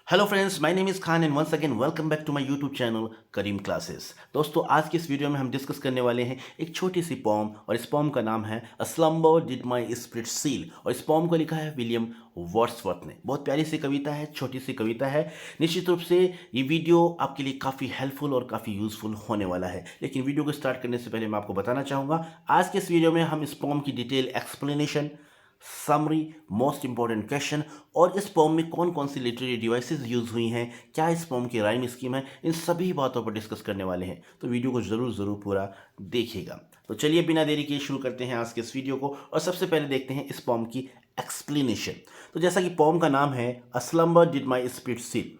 Hello friends, my name is Khan and once again welcome back to my YouTube channel Karim classes. दोस्तों, आज की इस video में हम डिस्कस करने वाले हैं एक छोटी सी पोम और इस पोम का नाम है a slumber did my spirit seal और इस पोम को लिखा है विलियम वर्ड्सवर्थ ने। बहुत प्यारी सी कविता है, छोटी सी कविता है। निश्चित रूप से ये वीडियो आपके लिए काफ़ी हेल्पफुल और काफ़ी यूजफुल होने वाला है। लेकिन वीडियो को स्टार्ट करने से पहले मैं आपको बताना चाहूँगा, आज के इस वीडियो में हम इस पोम की detail explanation, summary, most important question और इस पोम में कौन कौन सी लिटरेरी डिवाइसेस यूज हुई हैं, क्या इस पोम की राइम स्कीम है, इन सभी बातों पर डिस्कस करने वाले हैं। तो वीडियो को ज़रूर पूरा देखिएगा। तो चलिए बिना देरी किए शुरू करते हैं आज के इस वीडियो को और सबसे पहले देखते हैं इस पोम की एक्सप्लेनेशन। तो जैसा कि पोम का नाम है a slumber did my spirit sleep,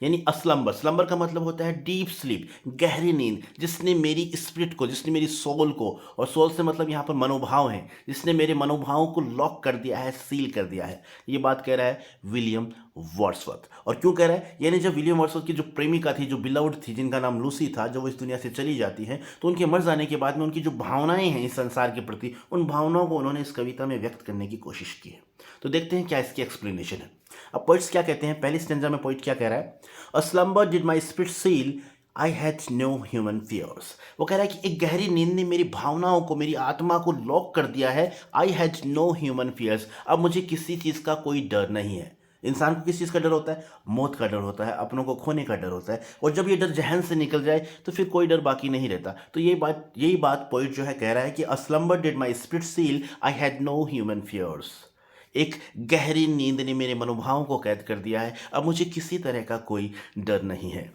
यानी अस्लम्बर, स्लम्बर का मतलब होता है डीप स्लीप, गहरी नींद, जिसने मेरी स्पिरिट को, जिसने मेरी सोल को, और सोल से मतलब यहाँ पर मनोभाव है, जिसने मेरे मनोभावों को लॉक कर दिया है, सील कर दिया है। ये बात कह रहा है विलियम वर्ड्सवर्थ। और क्यों कह रहा है? यानी जब विलियम वर्ड्सवर्थ की जो प्रेमिका थी, जो बिलव्ड थी, जिनका नाम लूसी था, जब वो इस दुनिया से चली जाती है तो उनके मर जाने के बाद में उनकी जो भावनाएं हैं इस संसार के प्रति, उन भावनाओं को उन्होंने इस कविता में व्यक्त करने की कोशिश की है। तो देखते हैं क्या इसकी एक्सप्लेनेशन है। अब पोइट्स क्या कहते हैं, पहली स्टेंजा में पोइट क्या कह रहा है? A slumber did my spirit seal, I had no human fears. वो कह रहा है कि एक गहरी नींद ने मेरी भावनाओं को, मेरी आत्मा को लॉक कर दिया है। I had no human fears, अब मुझे किसी चीज़ का कोई डर नहीं है। इंसान को किस चीज़ का डर होता है? मौत का डर होता है, अपनों को खोने का डर होता है। और जब ये डर जहन से निकल जाए तो फिर कोई डर बाकी नहीं रहता। तो यही बात पोइट जो है कह रहा है कि a slumber did my spirit seal, I had no human fears. एक गहरी नींद ने मेरे मनोभावों को कैद कर दिया है, अब मुझे किसी तरह का कोई डर नहीं है।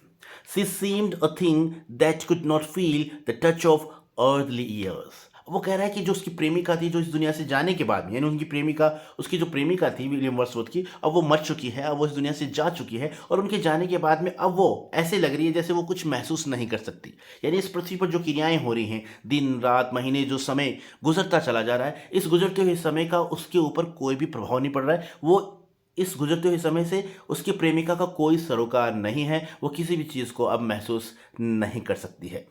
She seemed a thing that could not feel the touch of earthly years। वो कह रहा है कि जो उसकी प्रेमिका थी, जो इस दुनिया से जाने के बाद में, यानी उनकी प्रेमिका, उसकी जो प्रेमिका थी विलियम वर्ड्सवर्थ की, अब वो मर चुकी है, अब वो इस दुनिया से जा चुकी है और उनके जाने के बाद में अब वो ऐसे लग रही है जैसे वो कुछ महसूस नहीं कर सकती। यानी इस पृथ्वी पर जो क्रियाएं हो रही हैं, दिन रात महीने, जो समय गुजरता चला जा रहा है, इस गुजरते हुए समय का उसके ऊपर कोई भी प्रभाव नहीं पड़ रहा है। वो इस गुजरते हुए समय से उसकी प्रेमिका का कोई सरोकार नहीं है, वो किसी भी चीज़ को अब महसूस नहीं कर सकती है।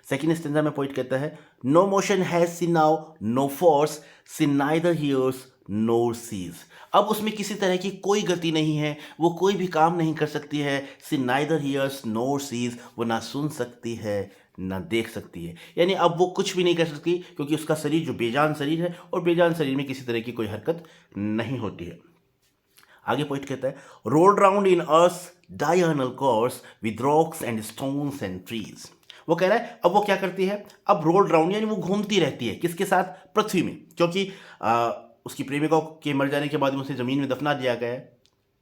सेकेंड स्टेंजा में पोइट कहता है, no motion has she now, no force, she neither hears nor sees. अब उसमें किसी तरह की कोई गति नहीं है, वो कोई भी काम नहीं कर सकती है। सी नाइदर हियर्स नोर सीज, वो ना सुन सकती है ना देख सकती है। यानी अब वो कुछ भी नहीं कर सकती, क्योंकि उसका शरीर जो बेजान शरीर है, और बेजान शरीर में किसी तरह की कोई हरकत नहीं होती है। आगे पोइट कहता है, rolled round in earth diurnal course with rocks and stones and trees. वो कह रहा है अब वो क्या करती है, अब रोल्ड राउंड यानी वो घूमती रहती है, किसके साथ? पृथ्वी में। क्योंकि उसकी प्रेमिका के मर जाने के बाद उसे जमीन में दफना दिया गया है,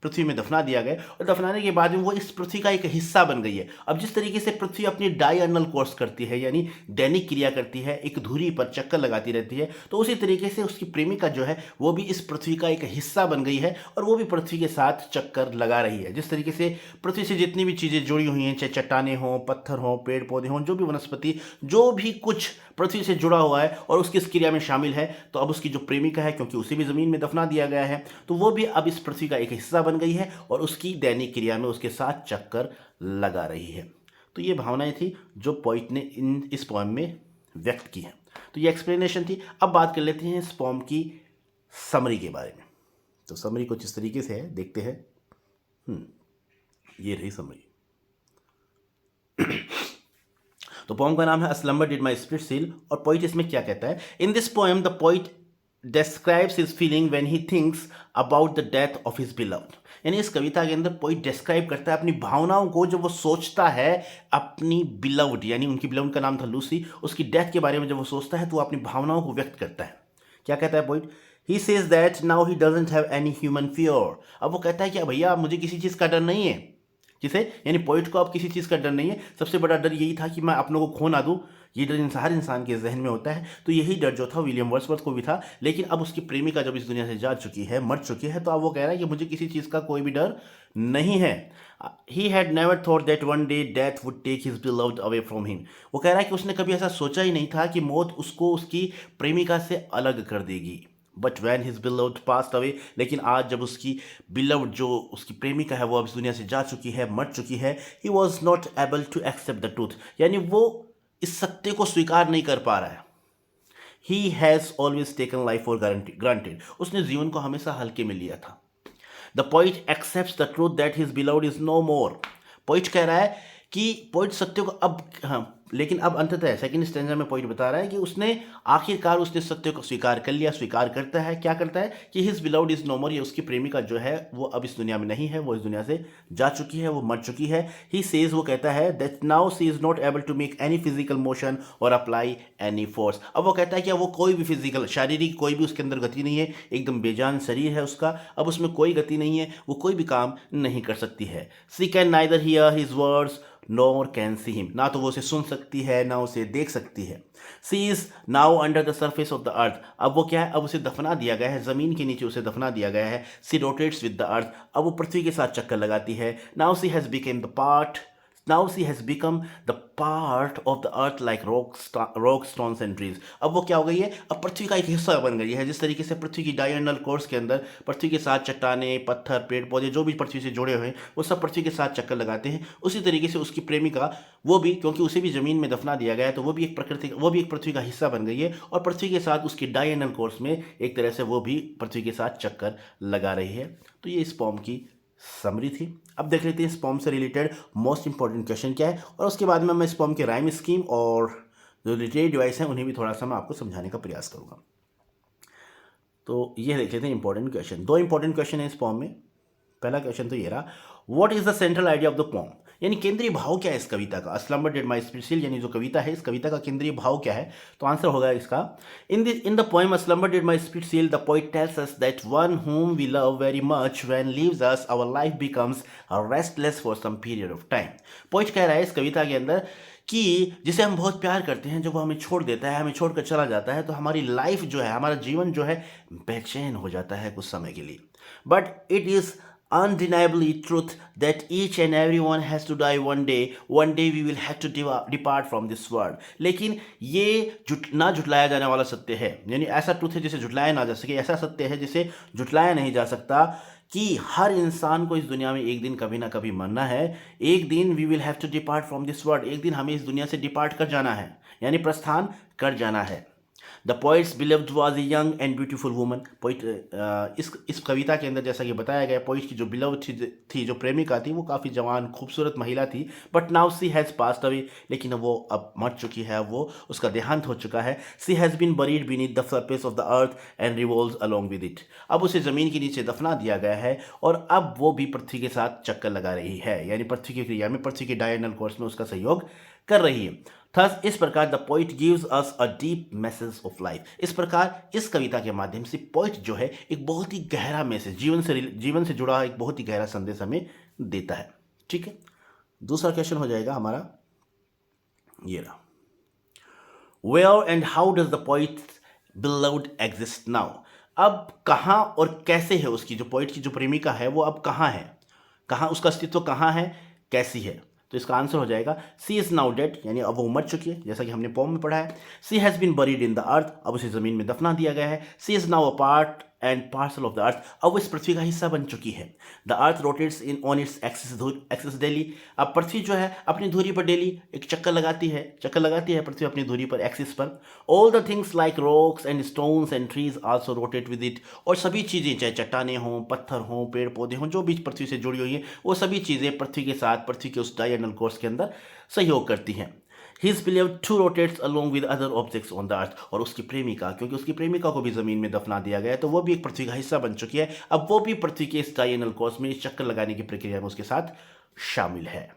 पृथ्वी में दफना दिया गया, और दफनाने के बाद में वो इस पृथ्वी का एक हिस्सा बन गई है। अब जिस तरीके से पृथ्वी अपनी डायर्नल कोर्स करती है, यानी दैनिक क्रिया करती है, एक धुरी पर चक्कर लगाती रहती है, तो उसी तरीके से उसकी प्रेमिका जो है वो भी इस पृथ्वी का एक हिस्सा बन गई है और वो भी पृथ्वी के साथ चक्कर लगा रही है। जिस तरीके से पृथ्वी से जितनी भी चीज़ें जुड़ी हुई हैं, चाहे चट्टाने हों, पत्थर हों, पेड़ पौधे हों, जो भी वनस्पति, जो भी कुछ पृथ्वी से जुड़ा हुआ है और उसकी इस क्रिया में शामिल है, तो अब उसकी जो प्रेमिका है, क्योंकि उसे भी ज़मीन में दफना दिया गया है, तो वो भी अब इस पृथ्वी का एक हिस्सा बन गई है और उसकी दैनिक क्रिया में उसके साथ चक्कर लगा रही है। तो ये भावनाएं थी जो पोइट ने इस पोएम में व्यक्त की हैं। तो ये एक्सप्लेनेशन थी। अब बात कर लेते हैं इस पोएम की समरी के बारे में। तो समरी कुछ इस तरीके से है, देखते हैं। ये रही समरी। तो पोएम का नाम है a slumber did my spirit seal और पोइट इसमें क्या कहता है? In this poem the poet describes his feeling when he thinks about the death of his beloved। यानी इस कविता के अंदर पोइट डिस्क्राइब करता है अपनी भावनाओं को जब वो सोचता है अपनी बिलव्ड, यानी उनकी बिलव्ड का नाम था लूसी, उसकी डेथ के बारे में जब वो सोचता है तो वो अपनी भावनाओं को व्यक्त करता है। क्या कहता है poet? He says that now he doesn't have any human fear. अब वो कहता है कि भैया मुझे किसी चीज़ का डर नहीं है। किसे? यानी पोइट को अब किसी चीज़ का डर नहीं है। सबसे बड़ा डर यही था कि मैं अपनों को खो ना दूं। ये डर हर इंसान के जहन में होता है। तो यही डर जो था विलियम वर्ड्सवर्थ को भी था। लेकिन अब उसकी प्रेमिका जब इस दुनिया से जा चुकी है, मर चुकी है, तो अब वो कह रहा है कि मुझे किसी चीज़ का कोई भी डर नहीं है। He had never thought that one day death would take his beloved away from him. वो कह रहा है कि उसने कभी ऐसा सोचा ही नहीं था कि मौत उसको उसकी प्रेमिका से अलग कर देगी। But when his beloved passed away, लेकिन आज जब उसकी बिलव्ड, जो उसकी प्रेमिका है, वो अब इस दुनिया से जा चुकी है, मर चुकी है, he was not able to accept the truth. यानी वो इस सत्य को स्वीकार नहीं कर पा रहा है। He has always taken life for granted. उसने जीवन को हमेशा हल्के में लिया था। The poet accepts the truth that his beloved is no more. Poet कह रहा है कि पोइट सत्य को अब, हाँ, लेकिन अब अंततः सेकंड स्टैंजा में पोइट बता रहा है कि उसने आखिरकार उसने सत्य को स्वीकार कर लिया, स्वीकार करता है, क्या करता है कि हिज बिलोव्ड इज नो मोर, ये उसकी प्रेमिका जो है वो अब इस दुनिया में नहीं है, वो इस दुनिया से जा चुकी है, वो मर चुकी है। ही सेज, वो कहता है that now she is not able to make any physical motion और अप्लाई एनी फोर्स। अब वो कहता है कि वो कोई भी फिजिकल, शारीरिक कोई भी उसके अंदर गति नहीं है, एकदम बेजान शरीर है उसका, अब उसमें कोई गति नहीं है, वो कोई भी काम नहीं कर सकती है। She can neither hear his words nor can see him, ना तो वो उसे सुन सकती है ना उसे देख सकती है। She is now under the surface of the earth, अब वो क्या है, अब उसे दफना दिया गया है, जमीन के नीचे उसे दफना दिया गया है। सी रोटेट्स विद द अर्थ, अब वो पृथ्वी के साथ चक्कर लगाती है। Now see has became the part, now see has become the part of the earth like rock stones and trees, अब वो क्या हो गई है, अब पृथ्वी का एक हिस्सा बन गई है। जिस तरीके से पृथ्वी की डायगोनल कोर्स के अंदर पृथ्वी के साथ चट्टाने, पत्थर, पेड़ पौधे जो भी पृथ्वी से जुड़े हुए हैं वो सब पृथ्वी के साथ चक्कर लगाते हैं, उसी तरीके से उसकी प्रेमिका वो भी, क्योंकि उसे भी जमीन में दफना दिया गया है, तो वो भी एक प्रकृति, वो भी एक पृथ्वी का हिस्सा बन गई है और पृथ्वी के साथ उसकी डायगोनल कोर्स में एक तरह से वो भी पृथ्वी के साथ चक्कर लगा रही है। तो ये इस पॉम की समरी थी। अब देख लेते हैं इस पॉम से रिलेटेड मोस्ट इंपॉर्टेंट क्वेश्चन क्या है, और उसके बाद में मैं इस पॉम के राइम स्कीम और जो लिटरेरी डिवाइस हैं उन्हें भी थोड़ा सा मैं आपको समझाने का प्रयास करूंगा। तो ये देख लेते हैं इंपॉर्टेंट क्वेश्चन। दो इंपॉर्टेंट क्वेश्चन है इस पॉम में। पहला क्वेश्चन तो ये रहा, what is the central idea of the poem, यानी केंद्रीय भाव क्या है इस कविता का। Slumber did my spirit seal, यानी जो कविता है इस कविता का केंद्रीय भाव क्या है, तो आंसर होगा इसका, in the poem slumber did my spirit seal the poet tells us that one whom we love very much when leaves us our life becomes restless for some period of time। Poet कह रहा है इस कविता के अंदर कि जिसे हम बहुत प्यार करते हैं जब वो हमें छोड़ देता है, हमें छोड़कर चला जाता है, तो हमारी लाइफ जो है, हमारा जीवन जो है बेचैन हो जाता है कुछ समय के लिए। But it is undeniably truth that each and everyone has to die one day we will have to depart from this world। लेकिन ये ना झुटलाया जाने वाला सत्य है, यानी ऐसा ट्रुथ है जिसे झुटलाया ना जा सके, ऐसा सत्य है जिसे झुटलाया नहीं जा सकता कि हर इंसान को इस दुनिया में एक दिन कभी ना कभी मरना है। एक दिन we will have to depart from this world, एक दिन हमें इस दुनिया से डिपार्ट कर जाना है, यानी प्रस्थान कर जाना है। The poets believed was a young and beautiful woman. Poet इस कविता के अंदर जैसा कि बताया गया, पोइट की जो बिलव्ड थी जो प्रेमिका थी, वो काफ़ी जवान खूबसूरत महिला थी। But now see has passed away, लेकिन वो अब मर चुकी है, वो उसका देहांत हो चुका है। She has been buried beneath the surface of the earth and revolves along with it, अब उसे ज़मीन के नीचे दफना दिया गया है और अब वो भी पृथ्वी के साथ चक्कर लगा रही है, यानी पृथ्वी की क्रिया में, पृथ्वी के डायगोनल कोर्स में उसका सहयोग कर रही है। थस इस प्रकार the poet gives us a deep message of life, इस प्रकार इस कविता के माध्यम से पोइट जो है एक बहुत ही गहरा मैसेज, जीवन से जुड़ा एक बहुत ही गहरा संदेश हमें देता है। ठीक है, दूसरा क्वेश्चन हो जाएगा हमारा ये रहा, where and how does the poet beloved exist now, अब कहाँ और कैसे है उसकी, जो पोइट की जो प्रेमिका है वो अब कहाँ है, कहाँ उसका अस्तित्व कहाँ है, कैसी है। तो इसका आंसर हो जाएगा सी इज़ नाउ डेड, यानी अब वो मर चुकी है, जैसा कि हमने पोम में पढ़ा है। She has been buried in the earth, अब उसे ज़मीन में दफना दिया गया है। She is now a part and parcel of the earth, अब वो इस पृथ्वी का हिस्सा बन चुकी है। The earth rotates in on its axis daily, अब पृथ्वी जो है अपनी धुरी पर डेली एक चक्कर लगाती है पृथ्वी अपनी धुरी पर, एक्सिस पर। All the things like rocks and stones and trees also rotate with it, और सभी चीज़ें चाहे चट्टाने हों, पत्थर हों, पेड़ पौधे हों, जो भी पृथ्वी से जुड़ी हुई हैं, वो सभी चीज़ें पृथ्वी के साथ, पृथ्वी के उस डायगोनल कोर्स के अंदर सहयोग करती हैं। His beloved too rotates along with other objects on the earth, और उसकी प्रेमिका, क्योंकि उसकी प्रेमिका को भी ज़मीन में दफना दिया गया है, तो वो भी एक पृथ्वी का हिस्सा बन चुकी है, अब वो भी पृथ्वी के इस डायगोनल कोर्स में इस चक्कर लगाने की प्रक्रिया में उसके साथ शामिल है।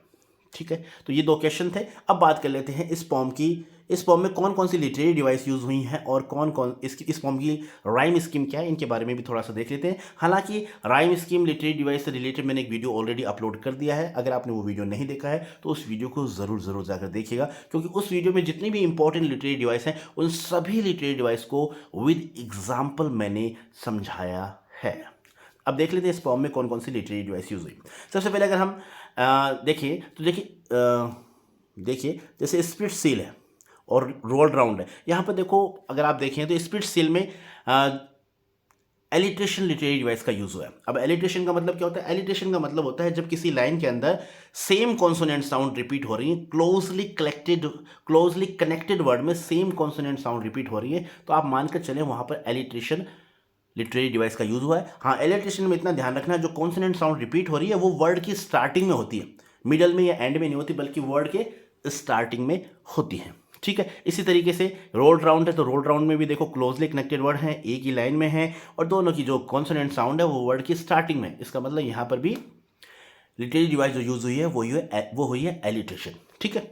ठीक है, तो ये दो क्वेश्चन थे। अब बात कर लेते हैं इस पॉम की, इस पॉम में कौन कौन सी लिटरेरी डिवाइस यूज़ हुई हैं और कौन कौन इस पॉम की राइम स्कीम क्या है, इनके बारे में भी थोड़ा सा देख लेते हैं। हालांकि राइम स्कीम लिटरेरी डिवाइस से रिलेटेड मैंने एक वीडियो ऑलरेडी अपलोड कर दिया है, अगर आपने वो वीडियो नहीं देखा है तो उस वीडियो को ज़रूर जाकर देखिएगा, क्योंकि उस वीडियो में जितनी भी इंपॉर्टेंट लिटरेरी डिवाइस हैं उन सभी लिटरेरी डिवाइस को विद एग्जाम्पल मैंने समझाया है। अब देख लेते हैं इस पॉम में कौन कौन सी लिटरेरी डिवाइस यूज़ हुई। सबसे पहले अगर हम देखिए तो देखिए जैसे स्प्लिट सील है और रोल्ड राउंड है, यहाँ पर देखो अगर आप देखें तो स्प्लिट सील में एलिट्रेशन लिटरेरी डिवाइस का यूज़ हुआ है। अब एलिट्रेशन का मतलब क्या होता है, एलिट्रेशन का मतलब होता है जब किसी लाइन के अंदर सेम कॉन्सोनेंट साउंड रिपीट हो रही है, क्लोजली कनेक्टेड वर्ड में सेम कॉन्सोनेंट साउंड रिपीट हो रही है, तो आप मानकर चलें वहाँ पर एलिट्रेशन लिटरेरी डिवाइस का यूज़ हुआ है। हाँ, एलिट्रेशन में इतना ध्यान रखना, जो कॉन्सोनेंट साउंड रिपीट हो रही है वो वर्ड की स्टार्टिंग में होती है, मिडल में या एंड में नहीं होती, बल्कि वर्ड के स्टार्टिंग में होती है। ठीक है, इसी तरीके से रोल्ड राउंड है, तो रोल्ड राउंड में भी देखो क्लोजली कनेक्टेड वर्ड हैं, एक ही लाइन में है, और दोनों की जो कॉन्सोनेंट साउंड है वो वर्ड की स्टार्टिंग में। इसका मतलब यहाँ पर भी लिटरेरी डिवाइस जो यूज़ हुई है वो हुई है एलिट्रेशन। ठीक है,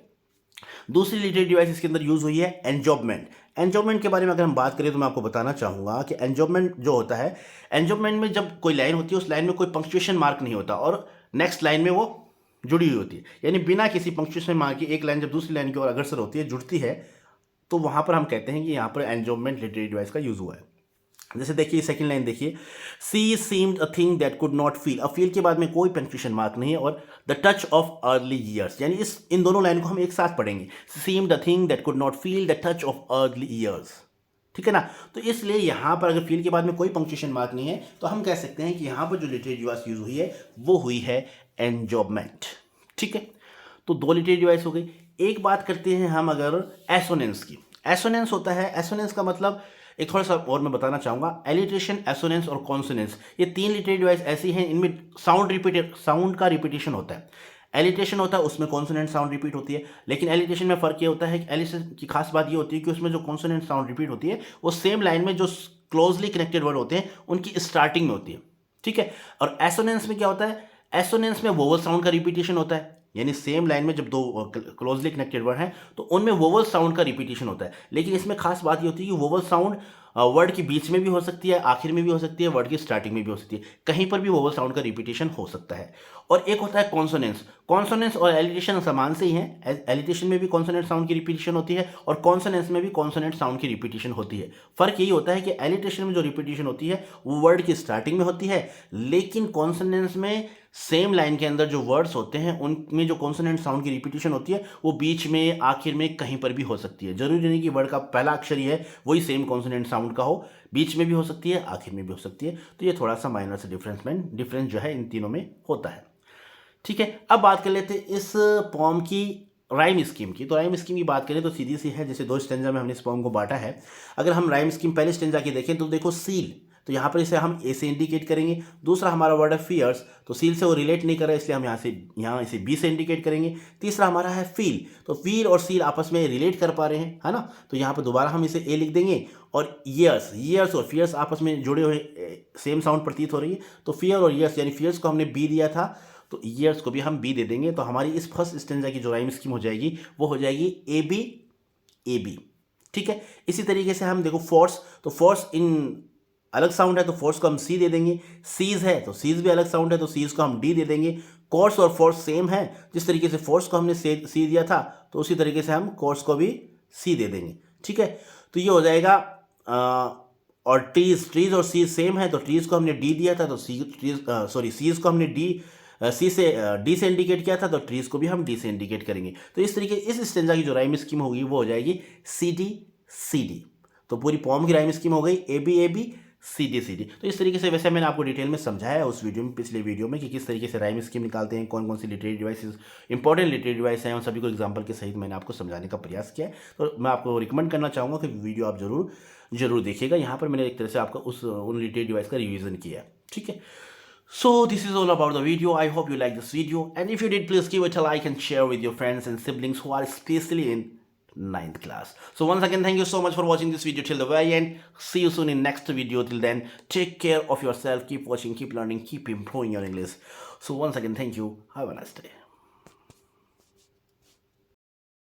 दूसरी लिटरेरी डिवाइस इसके अंदर यूज़ हुई है एन्जॉबमेंट। एन्जॉबमेंट के बारे में अगर हम बात करें तो मैं आपको बताना चाहूँगा कि एन्जॉबमेंट जो होता है, एन्जॉबमेंट में जब कोई लाइन होती है उस लाइन में कोई पंक्चुएशन मार्क नहीं होता और नेक्स्ट लाइन में वो जुड़ी हुई होती है, यानी बिना किसी पंक्चुएशन मार्क की एक लाइन जब दूसरी लाइन की ओर अग्रसर होती है, जुड़ती है, तो वहाँ पर हम कहते हैं कि यहाँ पर एन्जॉबमेंट लिटरेरी डिवाइस का यूज़ हुआ है। जैसे देखिए सेकंड लाइन देखिए, she seemed a thing that could not feel. अब फील के बाद में कोई पंक्चुएशन मार्क नहीं है, और the touch of early years, यानी इन दोनों लाइन को हम एक साथ पढ़ेंगे, seemed a thing that could not feel the touch of early years. ठीक है ना, तो इसलिए यहाँ पर अगर फील के बाद में कोई पंक्चुएशन मार्क नहीं है तो हम कह सकते हैं कि यहाँ पर जो लिटरेरी डिवाइस यूज हुई है वो हुई है एन्जॉबमेंट। ठीक है, तो दो लिटरेरी डिवाइस हो गई। एक बात करते हैं हम अगर एसोनेंस की। एसोनेंस होता है, एसोनेंस का मतलब एक थोड़ा सा और मैं बताना चाहूँगा, एलिट्रेशन, एसोनेंस और कॉन्सोनेंस, ये तीन लिटरेरी डिवाइस ऐसी हैं इनमें साउंड का रिपीटेशन होता है। एलिट्रेशन होता है उसमें कॉन्सोनेंट साउंड रिपीट होती है, लेकिन एलिट्रेशन में फ़र्क ये होता है कि एलिट्रेशन की खास बात ये होती है कि उसमें जो कॉन्सोनेंट साउंड रिपीट होती है वो सेम लाइन में जो क्लोजली कनेक्टेड वर्ड होते हैं उनकी स्टार्टिंग में होती है। ठीक है, और एसोनेंस में क्या होता है, एसोनेंस में वोवल साउंड का रिपीटेशन होता है, यानी सेम लाइन में जब दो क्लोजली कनेक्टेड वर्ड हैं तो उनमें वोवल साउंड का रिपीटेशन होता है। लेकिन इसमें खास बात ये होती है कि वोवल साउंड वर्ड के बीच में भी हो सकती है, आखिर में भी हो सकती है, वर्ड की स्टार्टिंग में भी हो सकती है, कहीं पर भी वोवल साउंड का रिपीटेशन हो सकता है। और एक होता है कॉन्सोनेंस। कॉन्सोनेंस और एलिट्रेशन समान से ही हैं, एलिट्रेशन में भी कॉन्सोनेंट साउंड की रिपीटेशन होती है और कॉन्सोनेंस में भी कॉन्सोनेंट साउंड की रिपीटेशन होती है। फर्क यही होता है कि एलिट्रेशन में जो रिपीटेशन होती है वो वर्ड की स्टार्टिंग में होती है, लेकिन कॉन्सोनेंस में सेम लाइन के अंदर जो वर्ड्स होते हैं उनमें जो कॉन्सोनेंट साउंड की रिपीटेशन होती है वो बीच में, आखिर में, कहीं पर भी हो सकती है। जरूरी नहीं कि वर्ड का पहला अक्षर ही है वही सेम कॉन्सोनेंट साउंड का हो, बीच में भी हो सकती है, आखिर में भी हो सकती है। तो ये थोड़ा सा माइनर से डिफरेंस जो है इन तीनों में होता है। ठीक है, अब बात कर लेते हैं इस पोम की राइम स्कीम की। तो राइम स्कीम की बात करें तो सीधी सी है, जैसे दो स्टेंजा में हमने इस पोम को बांटा है। अगर हम राइम स्कीम पहले स्टेंजा की देखें तो देखो सील, तो यहाँ पर इसे हम ए से इंडिकेट करेंगे। दूसरा हमारा वर्ड है फियर्स, तो सील से वो रिलेट नहीं कर रहा है इसलिए हम यहाँ इसे बी से इंडिकेट करेंगे। तीसरा हमारा है फील, तो फील और सील आपस में रिलेट कर पा रहे हैं, है ना, तो यहाँ पर दोबारा हम इसे ए लिख देंगे। और ईयर्स और फियर्स आपस में जुड़े हुए सेम साउंड प्रतीत हो रही है, तो फियर और ईयर्स, यानी फियर्स को हमने बी दिया था तो ईयर्स को भी हम बी दे देंगे। तो हमारी इस फर्स्ट स्टेंजा की जो राइम स्कीम हो जाएगी वो हो जाएगी ए बी। ठीक है, इसी तरीके से हम देखो फोर्स, तो फोर्स इन अलग साउंड है तो फोर्स को हम सी दे देंगे। सीज है तो सीज भी अलग साउंड है तो सीज को हम डी दे देंगे। कोर्स और फोर्स सेम है, जिस तरीके से फोर्स को हमने सी दिया था तो उसी तरीके से हम कोर्स को भी सी दे देंगे। ठीक है, तो ये हो जाएगा और ट्रीज और सीज सेम है तो ट्रीज को हमने डी दिया था तो सीज को हमने डी से इंडिकेट किया था तो ट्रीज को भी हम डी से इंडिकेट करेंगे। तो इस तरीके इस स्टेंजा की जो राइम स्कीम होगी वो हो जाएगी सी डी। तो पूरी पोम की राइम स्कीम हो गई ए बी सी डी। तो इस तरीके से वैसे मैंने आपको डिटेल में समझाया है उस वीडियो में, पिछले वीडियो में, कि किस तरीके से राइम स्कीम निकालते हैं, कौन कौन सी literary devices important literary device हैं, उन सभी को एग्जांपल के सहित मैंने आपको समझाने का प्रयास किया है। तो मैं आपको रिकमेंड करना चाहूँगा कि वीडियो आप जरूर देखिएगा। यहाँ पर मैंने एक तरह से आपका उन लिटरेरी डिवाइस का रिविजन किया है। ठीक है, so this is all about the video. I hope you like this video, and if you did, please give it a like and share with your friends and siblings who are especially in 9th class. So once again, thank you so much for watching this video till the very end. See you soon in next video. Till then, take care of yourself, keep watching, keep learning, keep improving your English. So once again, thank you. Have a nice day.